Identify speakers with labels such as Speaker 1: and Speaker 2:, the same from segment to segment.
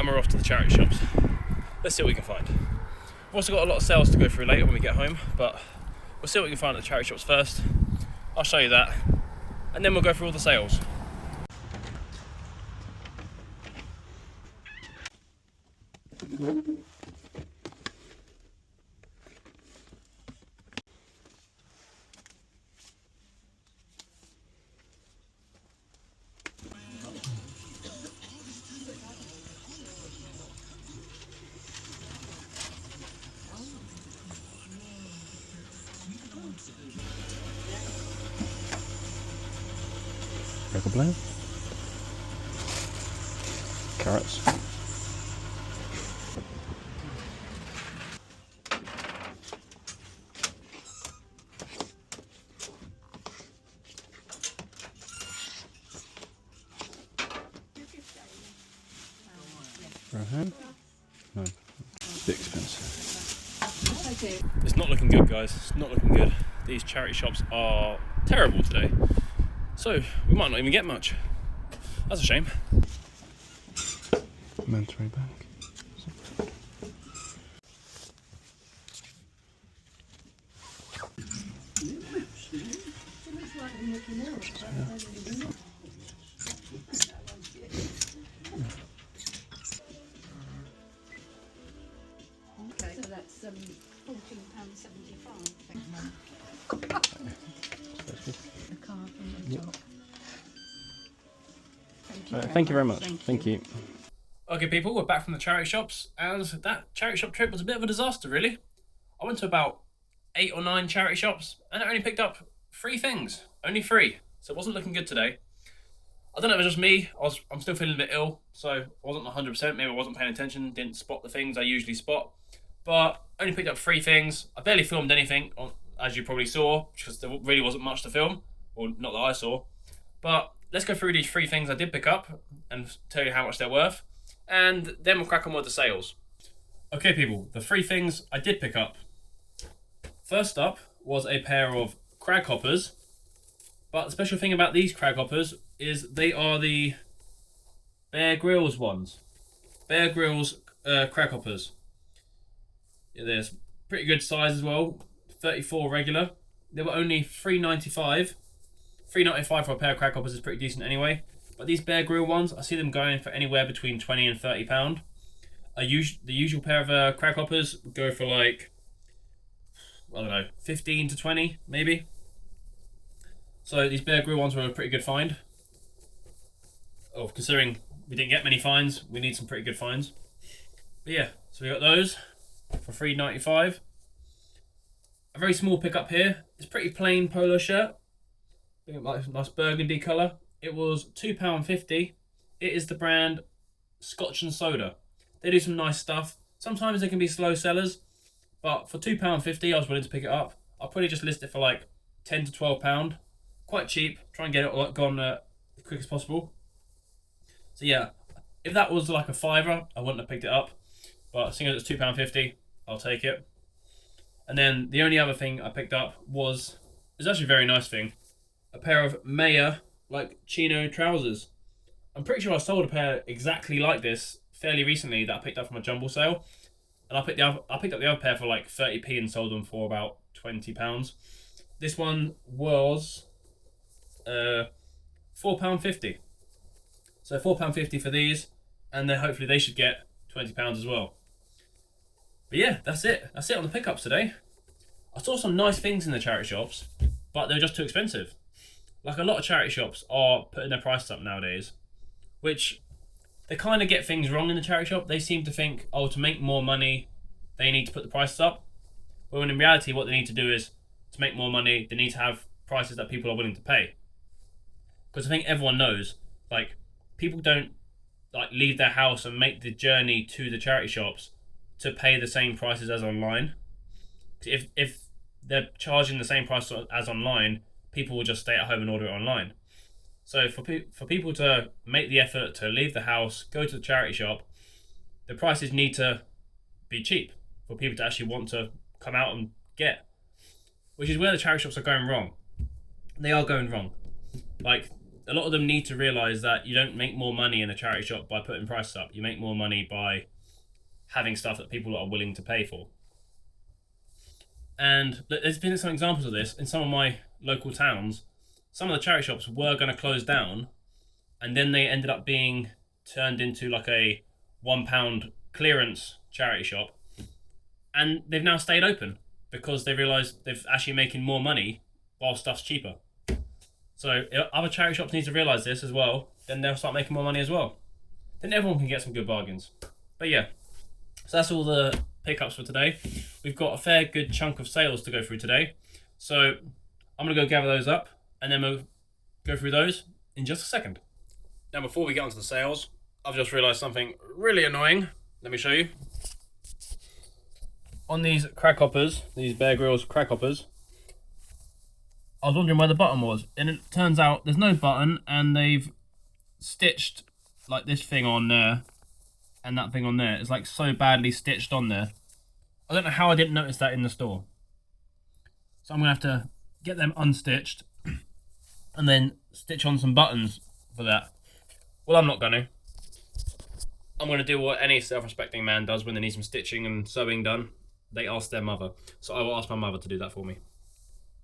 Speaker 1: and we're off to the charity shops. Let's see what we can find. We've also got a lot of sales to go through later when we get home, but we'll see what we can find at the charity shops first. I'll show you that, and then we'll go through all the sales.
Speaker 2: Regal blue, carrots, Rohan? No, it's a bit expensive.
Speaker 1: It's not looking good, guys. It's not looking good. These charity shops are terrible today. So, we might not even get much. That's a shame.
Speaker 2: Monterey bag.
Speaker 3: Okay, so that's £14.75. The card on the top.
Speaker 2: Thank you very much. Thank you.
Speaker 1: Okay, people, we're back from the charity shops, and that charity shop trip was a bit of a disaster, really. I went to about 8 or 9 charity shops, and I only picked up 3 things. Only 3. So it wasn't looking good today. I don't know if it was just me. I'm still feeling a bit ill, so I wasn't 100%. Maybe I wasn't paying attention, didn't spot the things I usually spot. But I only picked up 3 things. I barely filmed anything, as you probably saw, because there really wasn't much to film. Or not that I saw. But let's go through these 3 things I did pick up and tell you how much they're worth. And then we'll crack on with the sales. Okay, people, the 3 things I did pick up. First up was a pair of crag hoppers. But the special thing about these crag hoppers is they are the Bear Grylls ones. Bear Grylls crag hoppers. Yeah, they're pretty good size as well. 34 regular. They were only $3.95. $3.95 for a pair of crag hoppers is pretty decent anyway. But these Bear Grylls ones, I see them going for anywhere between £20 and £30. The usual pair of crag hoppers go for like, I don't know, 15 to 20 maybe. So these Bear Grylls ones were a pretty good find. Oh, considering we didn't get many finds, we need some pretty good finds. But yeah, so we got those for $3.95. A very small pickup here. It's a pretty plain polo shirt. Nice burgundy colour. It was £2.50. It is the brand Scotch and Soda. They do some nice stuff. Sometimes they can be slow sellers, but for £2.50 I was willing to pick it up. I'll probably just list it for like £10 to £12. Quite cheap. Try and get it gone as quick as possible. So yeah, if that was like a £5, I wouldn't have picked it up. But seeing as it's £2.50, I'll take it. And then the only other thing I picked up was actually a very nice thing. A pair of Mayer like chino trousers. I'm pretty sure I sold a pair exactly like this fairly recently that I picked up from a jumble sale. And I picked up the other pair for like 30p and sold them for about £20. This one was £4.50. So £4.50 for these, and then hopefully they should get £20 as well. But yeah, that's it. That's it on the pickups today. I saw some nice things in the charity shops, but they were just too expensive. Like a lot of charity shops are putting their prices up nowadays, which they kind of get things wrong in the charity shop. They seem to think, oh, to make more money, they need to put the prices up. When in reality, what they need to do is, to make more money, they need to have prices that people are willing to pay. Because I think everyone knows, like, people don't like leave their house and make the journey to the charity shops to pay the same prices as online. If they're charging the same price as online, people will just stay at home and order it online. So for people to make the effort to leave the house, go to the charity shop, the prices need to be cheap for people to actually want to come out and get. Which is where the charity shops are going wrong. They are going wrong. Like, a lot of them need to realise that you don't make more money in a charity shop by putting prices up. You make more money by having stuff that people are willing to pay for. And there's been some examples of this in some of my local towns. Some of the charity shops were going to close down, and then they ended up being turned into like a £1 clearance charity shop, and they've now stayed open because they realised they're actually making more money while stuff's cheaper. So if other charity shops need to realise this as well, then they'll start making more money as well. Then everyone can get some good bargains. But yeah, so that's all the pickups for today. We've got a fair good chunk of sales to go through today, so I'm going to go gather those up, and then we'll go through those in just a second. Now before we get onto the sales, I've just realised something really annoying. Let me show you. On these crack hoppers, these Bear Grylls crack hoppers, I was wondering where the button was, and it turns out there's no button, and they've stitched like this thing on there and that thing on there. It's like so badly stitched on there. I don't know how I didn't notice that in the store. So I'm gonna have to get them unstitched and then stitch on some buttons for that. Well, I'm not gonna. I'm gonna do what any self-respecting man does when they need some stitching and sewing done. They ask their mother. So I will ask my mother to do that for me.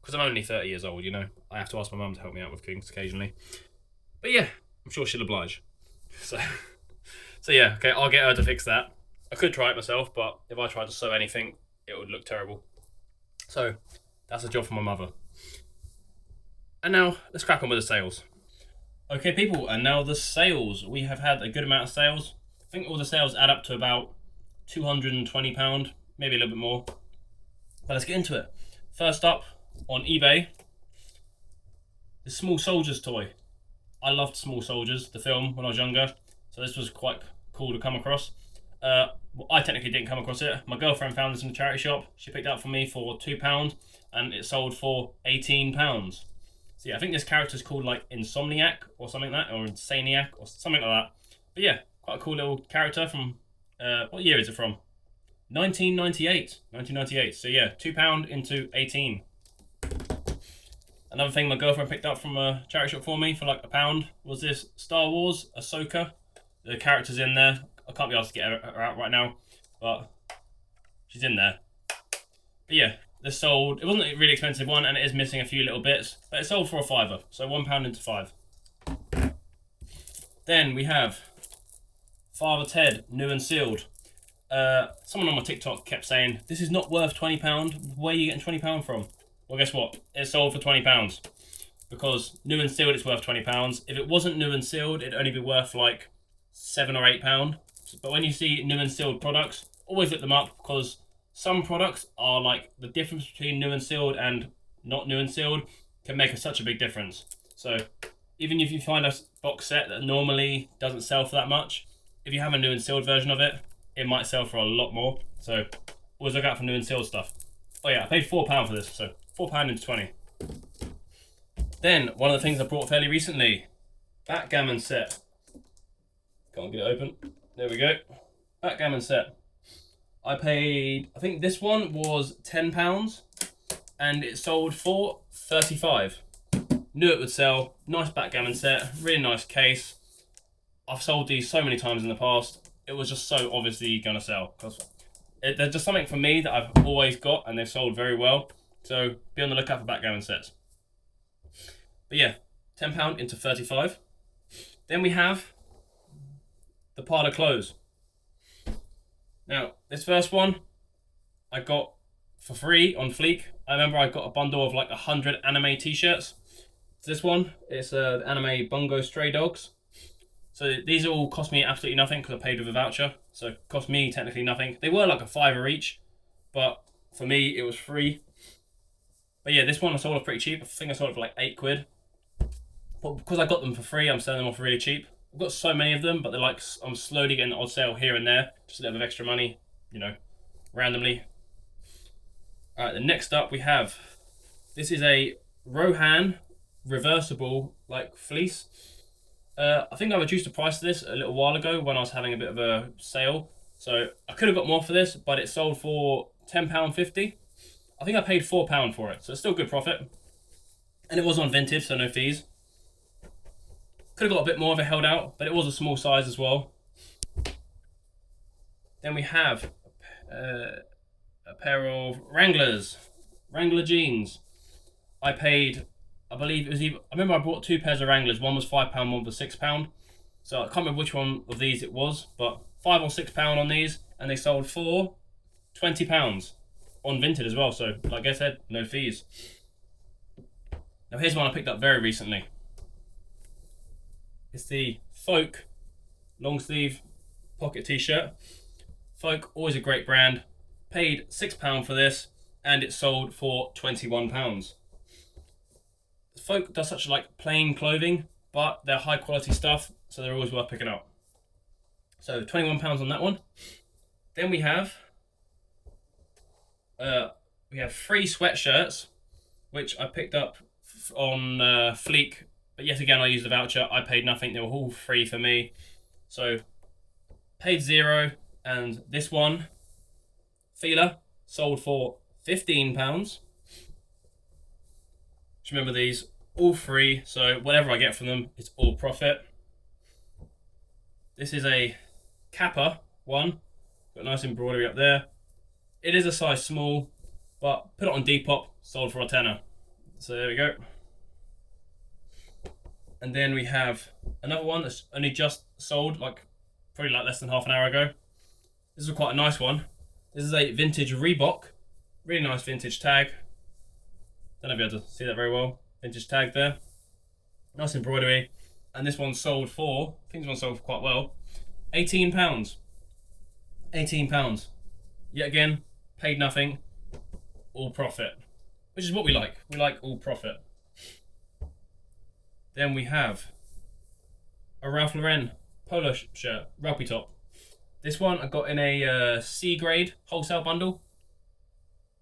Speaker 1: Because I'm only 30 years old, you know. I have to ask my mum to help me out with things occasionally. But yeah, I'm sure she'll oblige. So yeah, okay, I'll get her to fix that. I could try it myself, but if I tried to sew anything, it would look terrible. So that's a job for my mother. And now, let's crack on with the sales. Okay, people, and now the sales. We have had a good amount of sales. I think all the sales add up to about £220, maybe a little bit more. But let's get into it. First up, on eBay, the Small Soldiers toy. I loved Small Soldiers, the film, when I was younger, so this was quite cool to come across. Well, I technically didn't come across it. My girlfriend found this in the charity shop. She picked it up for me for £2, and it sold for £18. So yeah, I think this character's called like Insomniac or something like that, or Insaniac or something like that. But yeah, quite a cool little character from, what year is it from? 1998. 1998. So yeah, £2 into 18. Another thing my girlfriend picked up from a charity shop for me for like £1 was this Star Wars Ahsoka. The character's in there. I can't be asked to get her out right now, but she's in there. But yeah, this sold. It wasn't a really expensive one, and it is missing a few little bits, but it sold for a £5. So £1 into 5. Then we have Father Ted, new and sealed. Someone on my TikTok kept saying, this is not worth £20. Where are you getting £20 from? Well, guess what? It sold for £20. Because new and sealed, it's worth £20. If it wasn't new and sealed, it'd only be worth like £7 or £8. But when you see new and sealed products, always look them up, because some products are like the difference between new and sealed and not new and sealed can make such a big difference. So even if you find a box set that normally doesn't sell for that much, if you have a new and sealed version of it, it might sell for a lot more. So always look out for new and sealed stuff. Oh yeah, I paid £4 for this, so £4 into 20. Then one of the things I brought fairly recently, backgammon set. Can't get it open. There we go. Backgammon set. I paid, I think this one was £10 and it sold for 35. Knew it would sell. Nice backgammon set, really nice case. I've sold these so many times in the past. It was just so obviously gonna sell, because they're just something for me that I've always got, and they've sold very well. So be on the lookout for backgammon sets. But yeah, £10 into 35. Then we have the pile of clothes. Now, this first one I got for free on Fleek. I remember I got a bundle of like 100 anime t-shirts. This one is the anime Bungo Stray Dogs. So these all cost me absolutely nothing because I paid with a voucher. So it cost me technically nothing. They were like a £5 each, but for me it was free. But yeah, this one I sold off pretty cheap. I think I sold it for like £8. But because I got them for free, I'm selling them off really cheap. I've got so many of them, but they're like, I'm slowly getting an odd sale here and there. Just a little bit of extra money, you know, randomly. Alright, then next up we have, this is a Rohan reversible like fleece. I think I reduced the price of this a little while ago when I was having a bit of a sale. So I could have got more for this, but it sold for £10.50. I think I paid £4 for it, so it's still good profit. And it was on Vinted, so no fees. Could have got a bit more if it held out, but it was a small size as well. Then we have a pair of Wrangler jeans. I paid, I believe it was either, I remember I bought 2 pairs of Wranglers. One was £5, one was £6. So I can't remember which one of these it was, but £5 or £6 on these, and they sold for £20 on Vinted as well. So like I said, no fees. Now here's one I picked up very recently. It's the Folk long sleeve pocket t-shirt. Folk, always a great brand. Paid £6 for this, and it sold for £21. Folk does such like plain clothing, but they're high quality stuff, so they're always worth picking up. So £21 on that one. Then we have 3 sweatshirts, which I picked up on Fleek, but yet again I used a voucher. I paid nothing; they were all free for me. So paid £0, and this one, Fila, sold for £15. Just remember these, all free, so whatever I get from them, it's all profit. This is a Kappa one, got nice embroidery up there. It is a size small, but put it on Depop, sold for a tenner. So there we go. And then we have another one that's only just sold, probably less than half an hour ago. This is quite a nice one. This is a vintage Reebok, really nice vintage tag. Don't know if you're able to see that very well. Vintage tag there. Nice embroidery. And this one sold for, I think this one sold for quite well, £18. £18. Yet again, paid nothing, all profit. Which is what we like. We like all profit. Then we have a Ralph Lauren polo shirt, rugby top. This one I got in a C grade wholesale bundle.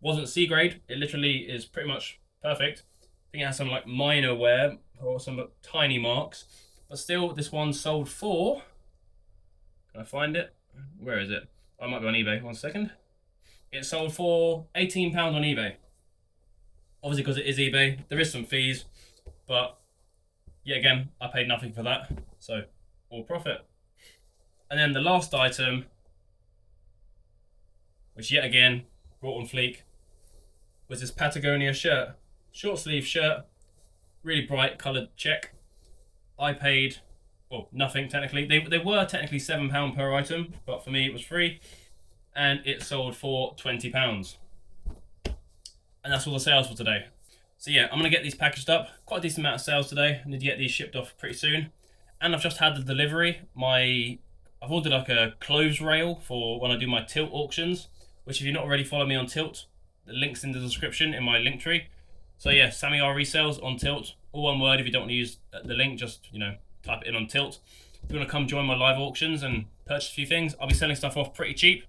Speaker 1: Wasn't C grade, it literally is pretty much perfect. I think it has some like minor wear or some tiny marks, but still this one sold for, can I find it? Where is it? I might be on eBay, 1 second. It sold for £18 on eBay. Obviously because it is eBay, there is some fees, but yet again, I paid nothing for that, so all profit. And then the last item, which yet again, brought on Fleek, was this Patagonia shirt. Short sleeve shirt, really bright coloured check. I paid, well, nothing technically. They were technically £7 per item, but for me it was free. And it sold for £20. And that's all the sales for today. So yeah, I'm going to get these packaged up. Quite a decent amount of sales today. I need to get these shipped off pretty soon. And I've just had the delivery. I've ordered like a clothes rail for when I do my Tilt auctions, which if you're not already following me on Tilt, the link's in the description in my link tree. So yeah, Sammy R Resales on Tilt. All one word. If you don't want to use the link, just, type it in on Tilt. If you want to come join my live auctions and purchase a few things, I'll be selling stuff off pretty cheap.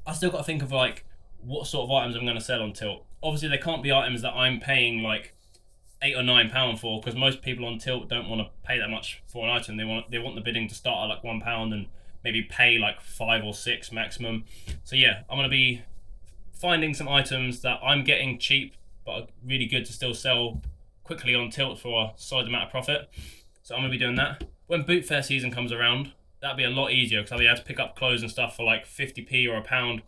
Speaker 1: I still got to think of what sort of items I'm going to sell on Tilt. Obviously, they can't be items that I'm paying £8 or £9 for, because most people on Tilt don't want to pay that much for an item. They want the bidding to start at £1 and maybe pay 5 or 6 maximum. So yeah, I'm going to be finding some items that I'm getting cheap but are really good to still sell quickly on Tilt for a solid amount of profit. So I'm going to be doing that. When boot fair season comes around, that'll be a lot easier, because I'll be able to pick up clothes and stuff for 50p or £1,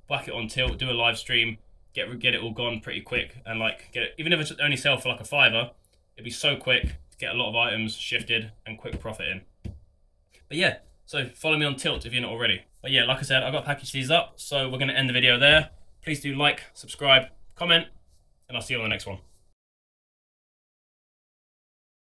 Speaker 1: whack it on Tilt, do a live stream, get it all gone pretty quick, and get it, even if it's only sell for a £5, it'd be so quick to get a lot of items shifted and quick profit in. But yeah, so follow me on Tilt if you're not already. But yeah, like I said, I've got to package these up, so we're going to end the video there. Please do like, subscribe, comment, and I'll see you on the next one.